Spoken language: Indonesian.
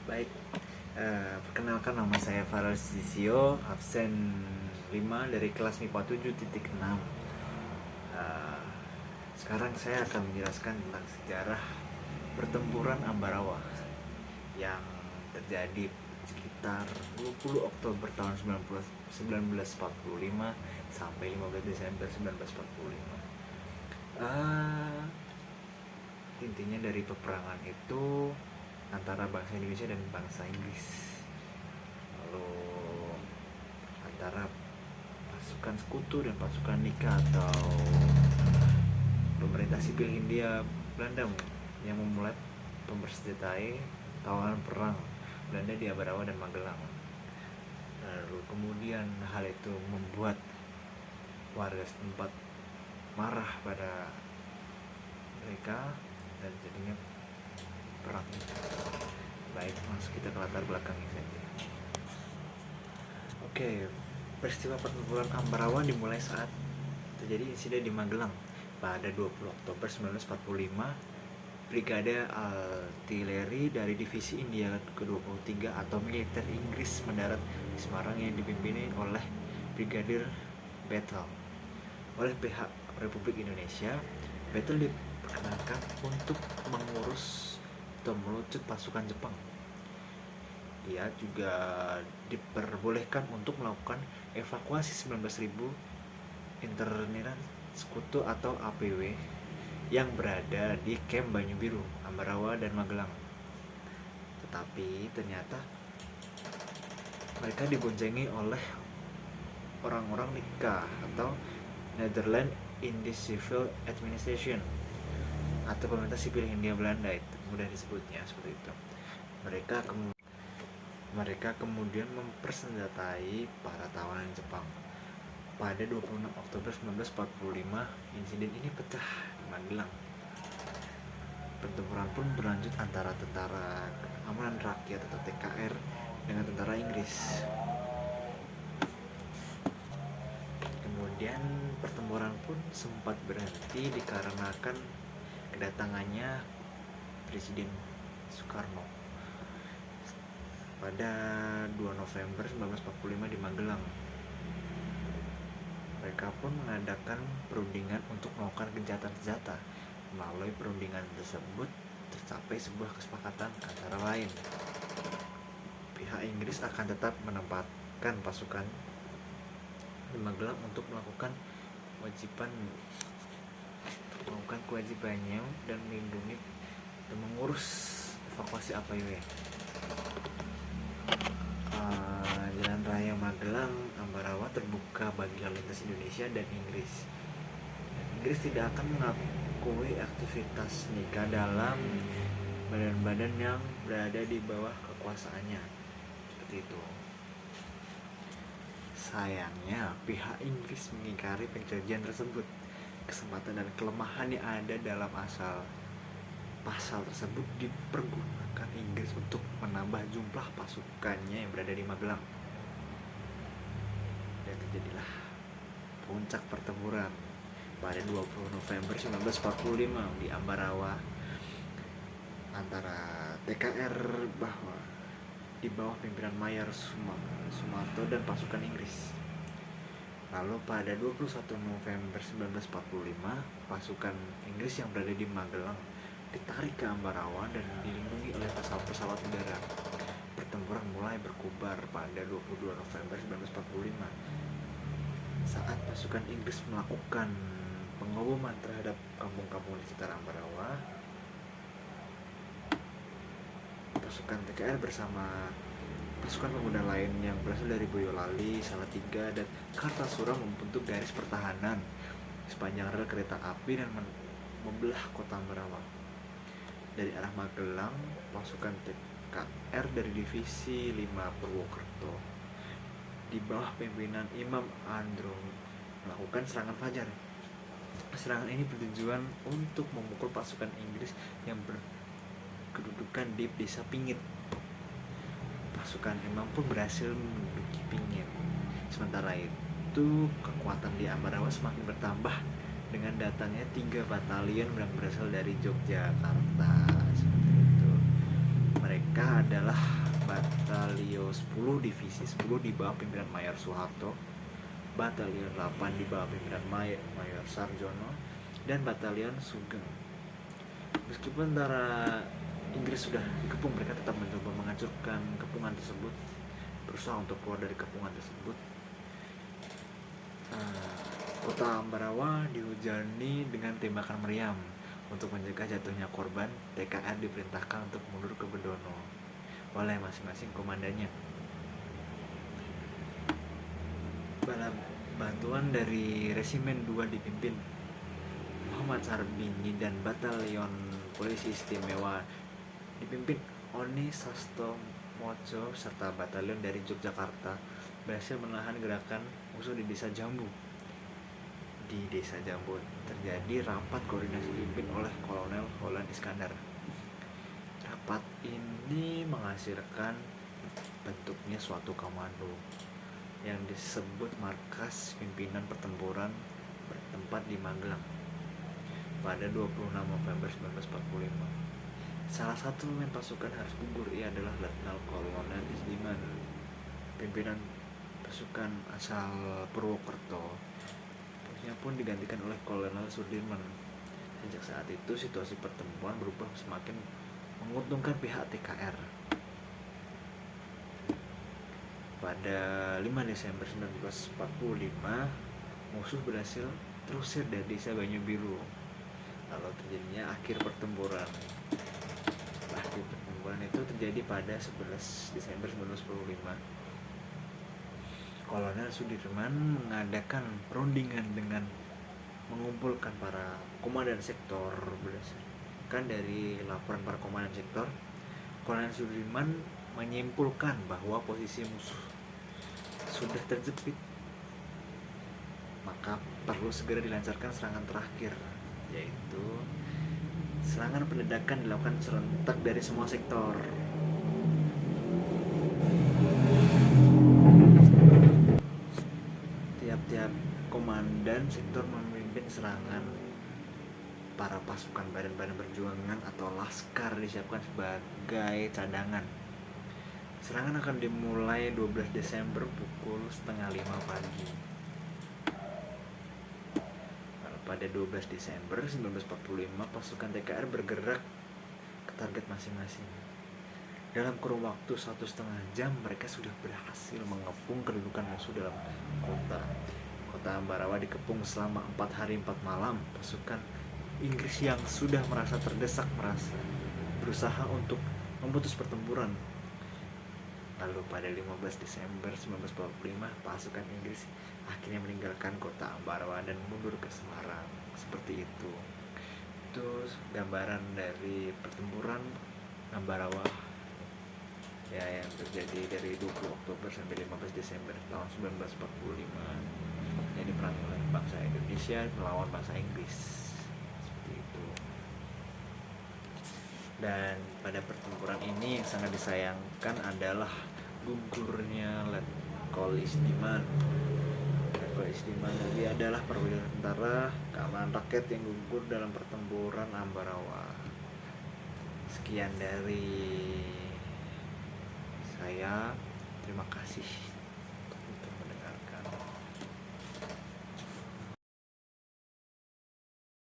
Baik, perkenalkan nama saya Farel Sisio, absen 5 dari kelas MIPA 7.6. Eh, Sekarang saya akan menjelaskan tentang sejarah pertempuran Ambarawa yang terjadi sekitar 20 Oktober tahun 1945 sampai 15 Desember 1945. Eh, Intinya dari peperangan itu antara bangsa Indonesia dan bangsa Inggris, lalu antara pasukan sekutu dan pasukan Nika atau pemerintah sipil Hindia Belanda yang memulai pembersenjatai tawanan perang Belanda di Ambarawa dan Magelang. Lalu kemudian hal itu membuat warga setempat marah pada mereka dan jadinya perang itu. Baik, masuk kita ke latar belakangnya saja. Oke, peristiwa pertempuran Ambarawa dimulai saat terjadi insiden di Magelang pada 20 Oktober 1945. Brigade Artileri dari Divisi India ke-23 atau militer Inggris mendarat di Semarang yang dipimpin oleh Brigadir Battle. Oleh pihak Republik Indonesia, Battle diperkenalkan untuk mengurus atau melucut pasukan Jepang. Dia juga diperbolehkan untuk melakukan evakuasi 19.000 interniran sekutu atau APW yang berada di Camp Banyu Biru, Ambarawa dan Magelang. Tetapi ternyata mereka diboncengi oleh orang-orang Nika atau Netherlands Indies Civil Administration atau pemerintah sipil Hindia Belanda, itu mudah disebutnya seperti itu. Mereka kemudian mempersenjatai para tawanan Jepang. Pada 26 Oktober 1945, insiden ini pecah di Magelang. Pertempuran pun berlanjut antara Tentara Keamanan Rakyat atau TKR dengan tentara Inggris. Kemudian pertempuran pun sempat berhenti dikarenakan kedatangannya Presiden Soekarno pada 2 November 1945 di Magelang. Mereka pun mengadakan perundingan untuk melakukan gencatan senjata. Melalui perundingan tersebut tercapai sebuah kesepakatan antara lain pihak Inggris akan tetap menempatkan pasukan di Magelang untuk melakukan kewajibannya dan melindungi dan mengurus evakuasi APW. Jalan Raya Magelang Ambarawa terbuka bagi lalu lintas Indonesia dan Inggris. Inggris tidak akan mengakui aktivitas Nika dalam badan-badan yang berada di bawah kekuasaannya. Seperti itu. Sayangnya, pihak Inggris mengingkari perjanjian tersebut. Kesempatan dan kelemahan yang ada dalam pasal tersebut dipergunakan Inggris untuk menambah jumlah pasukannya yang berada di Magelang. Dan terjadilah puncak pertempuran pada 20 November 1945 di Ambarawa antara TKR di bawah pimpinan Mayor Sumarto dan pasukan Inggris. Lalu pada 21 November 1945, pasukan Inggris yang berada di Magelang ditarik ke Ambarawa dan dilindungi oleh pesawat udara. Pertempuran mulai berkobar pada 22 November 1945 saat pasukan Inggris melakukan pengoboman terhadap kampung-kampung di sekitar Ambarawa. Pasukan TKR bersama pasukan pemuda lain yang berasal dari Boyolali, Salatiga, dan Kartasura membentuk garis pertahanan sepanjang rel kereta api dan membelah kota Ambarawa. Dari arah Magelang, pasukan TKR dari Divisi 5 Purwokerto di bawah pimpinan Imam Andro melakukan serangan fajar. Serangan ini bertujuan untuk memukul pasukan Inggris yang berkedudukan di desa Pingit. Pasukan Imam pun berhasil menduduki Pingit. Sementara itu, kekuatan di Ambarawa semakin bertambah dengan datangnya 3 batalion yang berasal dari Yogyakarta. Seperti itu. Mereka adalah Batalio 10 Divisi 10 di bawah pimpinan Mayor Soeharto, Batalion 8 di bawah pimpinan Mayor Sarjono, dan Batalion Sugeng. Meskipun tentara Inggris sudah dikepung, mereka tetap mencoba menghancurkan kepungan tersebut, berusaha untuk keluar dari kepungan tersebut. Kota Ambarawa dihujani dengan tembakan meriam. Untuk mencegah jatuhnya korban, TKR diperintahkan untuk mundur ke Bedono oleh masing-masing komandannya. Bantuan dari Resimen 2 dipimpin Muhammad Sarbini dan Batalion Polisi Istimewa dipimpin Oni Sastomojo serta batalion dari Yogyakarta berhasil menahan gerakan musuh di Desa Jambu. Di Desa Jambu terjadi rapat koordinasi dipimpin oleh Kolonel Holland Iskandar. Rapat ini menghasilkan bentuknya suatu komando yang disebut Markas Pimpinan Pertempuran bertempat di Magelang pada 26 November 1945. Salah satu pemimpin pasukan harus gugur, ia adalah Letnan Kolonel Isdiman, pimpinan pasukan asal Purwokerto. Posisinya pun digantikan oleh Kolonel Sudirman. Sejak saat itu situasi pertempuran berubah semakin menguntungkan pihak TKR. Pada 5 Desember 1945, musuh berhasil terusir dari Desa Banyu Biru. Lalu terjadinya akhir pertempuran. Akhir pertempuran itu terjadi pada 11 Desember 1945. Kolonel Sudirman mengadakan perundingan dengan mengumpulkan para komandan sektor. Berdasarkan dari laporan para komandan sektor, Kolonel Sudirman menyimpulkan bahwa posisi musuh sudah terjepit, maka perlu segera dilancarkan serangan terakhir, yaitu serangan pendedakan dilakukan serentak dari semua sektor. Tiap-tiap komandan sektor memimpin serangan. Para pasukan badan-badan perjuangan atau laskar disiapkan sebagai cadangan. Serangan akan dimulai 12 Desember pukul 4:30 pagi. Pada 12 Desember 1945, pasukan TKR bergerak ke target masing-masing. Dalam kurun waktu 1,5 jam, mereka sudah berhasil mengepung kedudukan musuh dalam kota. Kota Ambarawa dikepung selama 4 hari 4 malam. Pasukan Inggris yang sudah merasa terdesak berusaha untuk memutus pertempuran. Lalu pada 15 Desember 1945, pasukan Inggris akhirnya meninggalkan kota Ambarawa dan mundur ke Semarang. Seperti itu. Itu gambaran dari pertempuran Ambarawa ya, yang terjadi dari 20 Oktober sampai 15 Desember tahun 1945. Yang diperangi oleh bangsa Indonesia melawan bangsa Inggris. Seperti itu. Dan pada pertempuran ini yang sangat disayangkan adalah gugurnya Letkol Isdiman. Letkol Isdiman dia adalah perwira tentara keamanan rakyat yang gugur dalam pertempuran Ambarawa. Sekian dari saya, terima kasih.